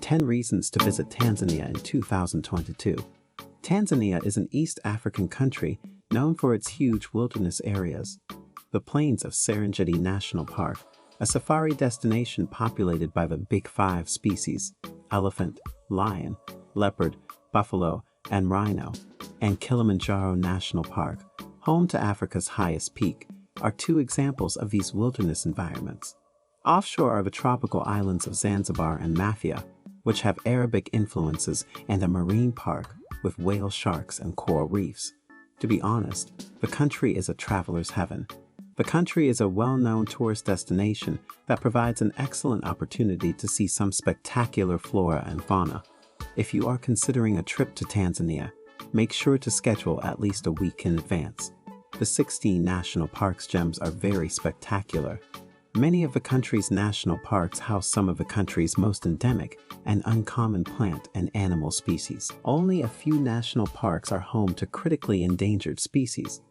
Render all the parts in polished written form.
10 Reasons to Visit Tanzania in 2022. Tanzania is an East African country known for its huge wilderness areas. The plains of Serengeti National Park, a safari destination populated by the Big Five species, elephant, lion, leopard, buffalo, and rhino, and Kilimanjaro National Park, home to Africa's highest peak, are two examples of these wilderness environments. Offshore are the tropical islands of Zanzibar and Mafia, which have Arabic influences, and a marine park with whale sharks and coral reefs. To be honest, the country is a traveler's heaven. The country is a well-known tourist destination that provides an excellent opportunity to see some spectacular flora and fauna. If you are considering a trip to Tanzania, make sure to schedule at least a week in advance. The 16 national parks gems are very spectacular. Many of the country's national parks house some of the country's most endemic and uncommon plant and animal species. Only a few national parks are home to critically endangered species.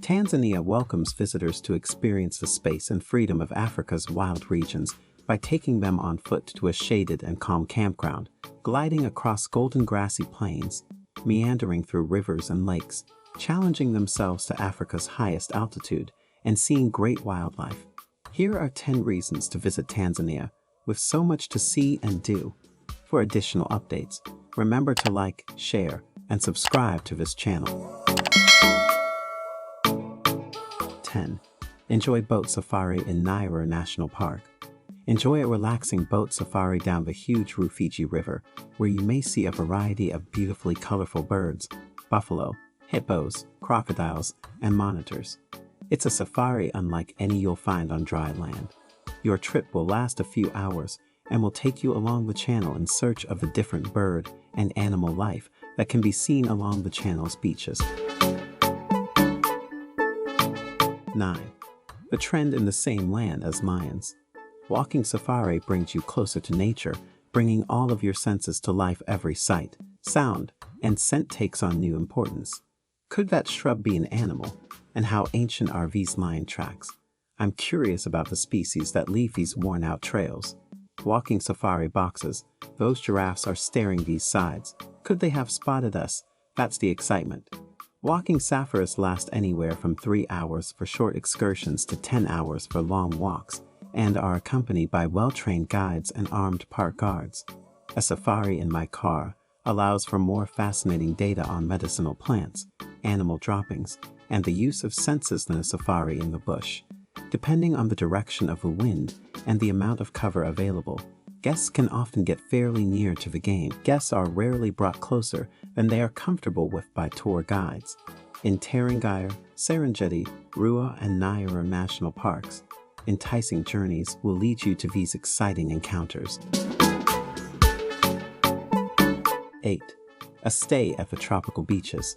Tanzania welcomes visitors to experience the space and freedom of Africa's wild regions by taking them on foot to a shaded and calm campground, gliding across golden grassy plains, meandering through rivers and lakes, challenging themselves to Africa's highest altitude, and seeing great wildlife. Here are 10 reasons to visit Tanzania, with so much to see and do. For additional updates, remember to like, share, and subscribe to this channel. 10. Enjoy boat safari in Nyerere National Park. Enjoy a relaxing boat safari down the huge Rufiji River, where you may see a variety of beautifully colorful birds, buffalo, hippos, crocodiles, and monitors. It's a safari unlike any you'll find on dry land. Your trip will last a few hours and will take you along the channel in search of the different bird and animal life that can be seen along the channel's beaches. 9. The trend in the same land as lions. Walking safari brings you closer to nature, bringing all of your senses to life. Every sight, sound, and scent takes on new importance. Could that shrub be an animal? And how ancient are these lion tracks? I'm curious about the species that leave these worn-out trails. Walking safari boxes, those giraffes are staring these sides. Could they have spotted us? That's the excitement. Walking safaris last anywhere from 3 hours for short excursions to 10 hours for long walks, and are accompanied by well-trained guides and armed park guards. A safari in my car allows for more fascinating data on medicinal plants, animal droppings, and the use of senses than a safari in the bush. Depending on the direction of the wind and the amount of cover available, guests can often get fairly near to the game. Guests are rarely brought closer than they are comfortable with by tour guides. In Tarangire, Serengeti, Rua, and Nyerere National Parks, enticing journeys will lead you to these exciting encounters. 8. A stay at the tropical beaches.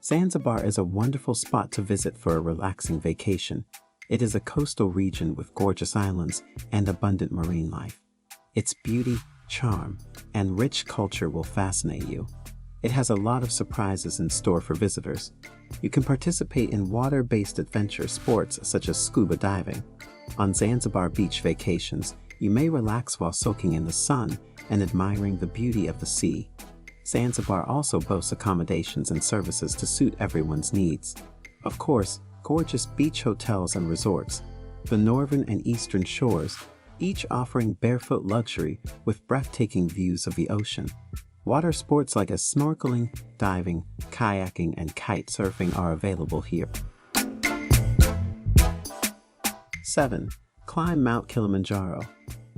Zanzibar is a wonderful spot to visit for a relaxing vacation. It is a coastal region with gorgeous islands and abundant marine life. Its beauty, charm, and rich culture will fascinate you. It has a lot of surprises in store for visitors. You can participate in water-based adventure sports such as scuba diving. On Zanzibar beach vacations, you may relax while soaking in the sun and admiring the beauty of the sea. Zanzibar also boasts accommodations and services to suit everyone's needs. Of course, gorgeous beach hotels and resorts, the northern and eastern shores, each offering barefoot luxury with breathtaking views of the ocean. Water sports like snorkeling, diving, kayaking, and kite surfing are available here. 7. Climb Mount Kilimanjaro.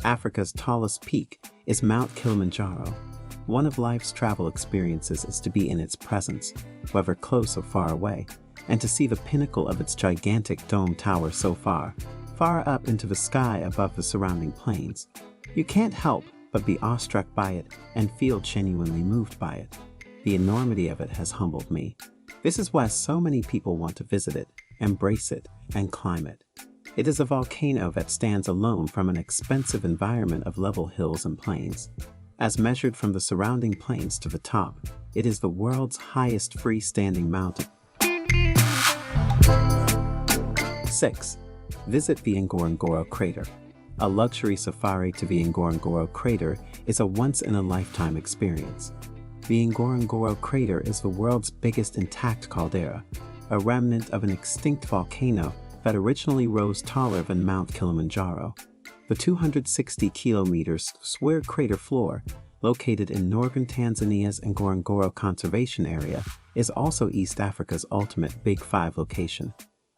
Africa's tallest peak is Mount Kilimanjaro. One of life's travel experiences is to be in its presence, whether close or far away, and to see the pinnacle of its gigantic dome tower so far up into the sky above the surrounding plains. You can't help but be awestruck by it and feel genuinely moved by it. The enormity of it has humbled me. This is why so many people want to visit it, embrace it, and climb it. It is a volcano that stands alone from an expansive environment of level hills and plains. As measured from the surrounding plains to the top, it is the world's highest freestanding mountain. 6. Visit the Ngorongoro crater. A luxury safari to the Ngorongoro crater is a once-in-a-lifetime experience. The Ngorongoro crater is the world's biggest intact caldera, a remnant of an extinct volcano that originally rose taller than Mount Kilimanjaro. The 260 kilometers square crater floor, located in northern Tanzania's Ngorongoro Conservation Area, is also East Africa's ultimate Big Five location.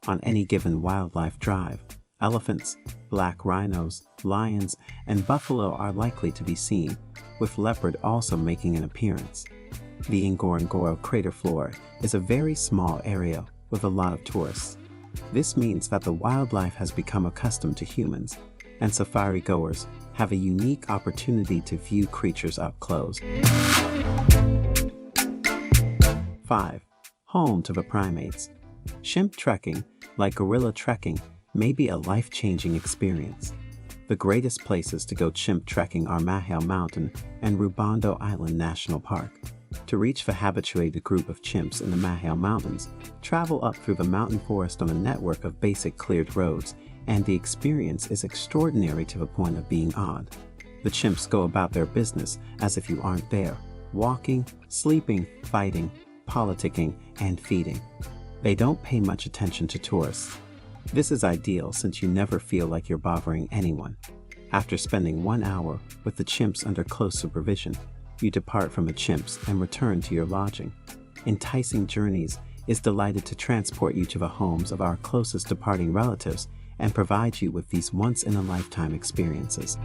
On any given wildlife drive, elephants, black rhinos, lions, and buffalo are likely to be seen, with leopard also making an appearance. The Ngorongoro crater floor is a very small area with a lot of tourists. This means that the wildlife has become accustomed to humans, and safari goers have a unique opportunity to view creatures up close. 5. Home to the primates. Chimp trekking, like gorilla trekking, may be a life-changing experience. The greatest places to go chimp trekking are Mahale Mountain and Rubondo Island National Park. To reach the habituated group of chimps in the Mahale Mountains, travel up through the mountain forest on a network of basic cleared roads, and the experience is extraordinary to the point of being odd. The chimps go about their business as if you aren't there, walking, sleeping, fighting, politicking, and feeding. They don't pay much attention to tourists. This is ideal since you never feel like you're bothering anyone. After spending 1 hour with the chimps under close supervision, you depart from the chimps and return to your lodging. Enticing Journeys is delighted to transport you to the homes of our closest departing relatives and provide you with these once-in-a-lifetime experiences.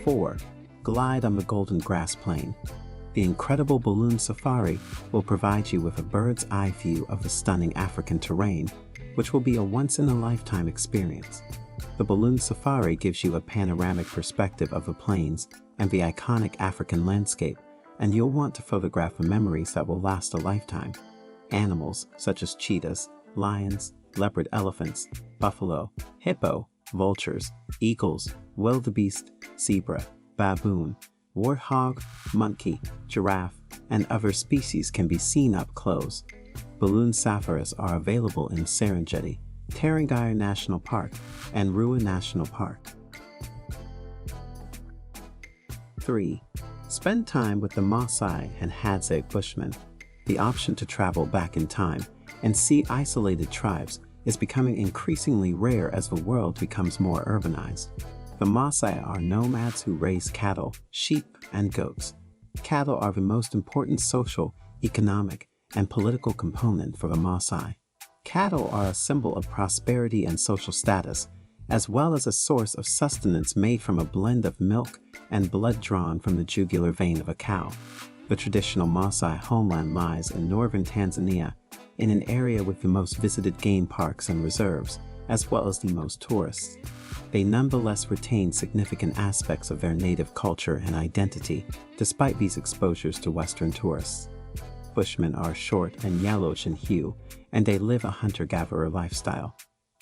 4. Glide on the Golden Grass Plain. The incredible balloon safari will provide you with a bird's eye view of the stunning African terrain, which will be a once-in-a-lifetime experience. The balloon safari gives you a panoramic perspective of the plains and the iconic African landscape, and you'll want to photograph the memories that will last a lifetime. Animals such as cheetahs, lions, leopard elephants, buffalo, hippo, vultures, eagles, wildebeest, zebra, baboon, warthog, monkey, giraffe, and other species can be seen up close. Balloon safaris are available in Serengeti, Tarangire National Park, and Ruwa National Park. 3. Spend time with the Maasai and Hadza Bushmen. The option to travel back in time and see isolated tribes is becoming increasingly rare as the world becomes more urbanized. The Maasai are nomads who raise cattle, sheep, and goats. Cattle are the most important social, economic, and political component for the Maasai. Cattle are a symbol of prosperity and social status, as well as a source of sustenance made from a blend of milk and blood drawn from the jugular vein of a cow. The traditional Maasai homeland lies in northern Tanzania, in an area with the most visited game parks and reserves, as well as the most tourists. They nonetheless retain significant aspects of their native culture and identity, despite these exposures to Western tourists. Bushmen are short and yellowish in hue, and they live a hunter-gatherer lifestyle.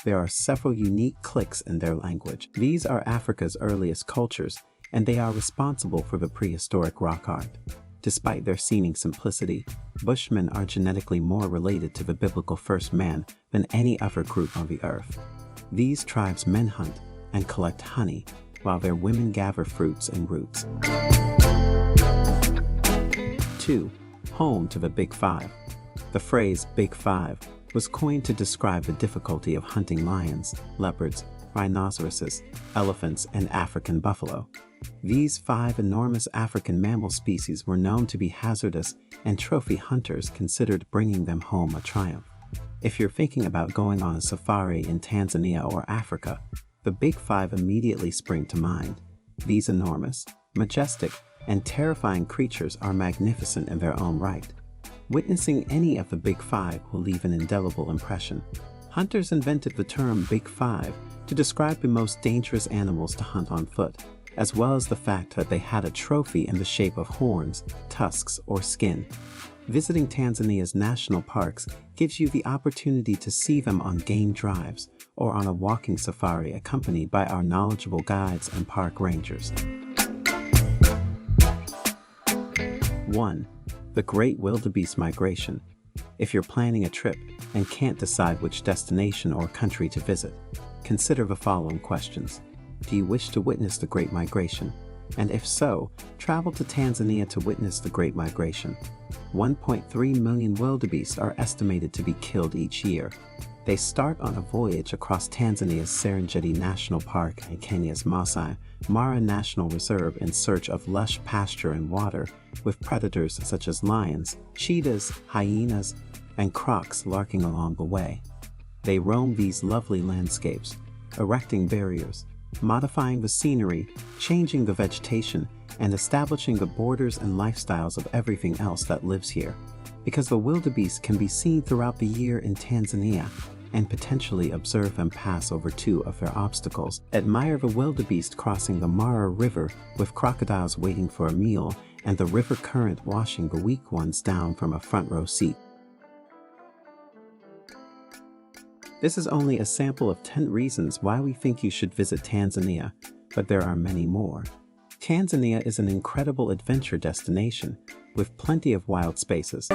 There are several unique cliques in their language. These are Africa's earliest cultures, and they are responsible for the prehistoric rock art. Despite their seeming simplicity, Bushmen are genetically more related to the biblical first man than any other group on the earth. These tribes men hunt and collect honey, while their women gather fruits and roots. 2. Home to the Big Five. The phrase Big Five was coined to describe the difficulty of hunting lions, leopards, rhinoceroses, elephants, and African buffalo. These 5 enormous African mammal species were known to be hazardous, and trophy hunters considered bringing them home a triumph. If you're thinking about going on a safari in Tanzania or Africa, the Big Five immediately spring to mind. These enormous, majestic, and terrifying creatures are magnificent in their own right. Witnessing any of the Big Five will leave an indelible impression. Hunters invented the term Big Five to describe the most dangerous animals to hunt on foot, as well as the fact that they had a trophy in the shape of horns, tusks, or skin. Visiting Tanzania's national parks gives you the opportunity to see them on game drives or on a walking safari accompanied by our knowledgeable guides and park rangers. 1. The Great Wildebeest Migration. If you're planning a trip and can't decide which destination or country to visit, consider the following questions. Do you wish to witness the Great Migration? And if so, travel to Tanzania to witness the Great Migration. 1.3 million wildebeest are estimated to be killed each year. They start on a voyage across Tanzania's Serengeti National Park and Kenya's Masai Mara National Reserve in search of lush pasture and water, with predators such as lions, cheetahs, hyenas, and crocs lurking along the way. They roam these lovely landscapes, erecting barriers, modifying the scenery, changing the vegetation, and establishing the borders and lifestyles of everything else that lives here. Because the wildebeest can be seen throughout the year in Tanzania, and potentially observe them pass over two of their obstacles. Admire the wildebeest crossing the Mara River with crocodiles waiting for a meal and the river current washing the weak ones down from a front row seat. This is only a sample of 10 reasons why we think you should visit Tanzania, but there are many more. Tanzania is an incredible adventure destination with plenty of wild spaces.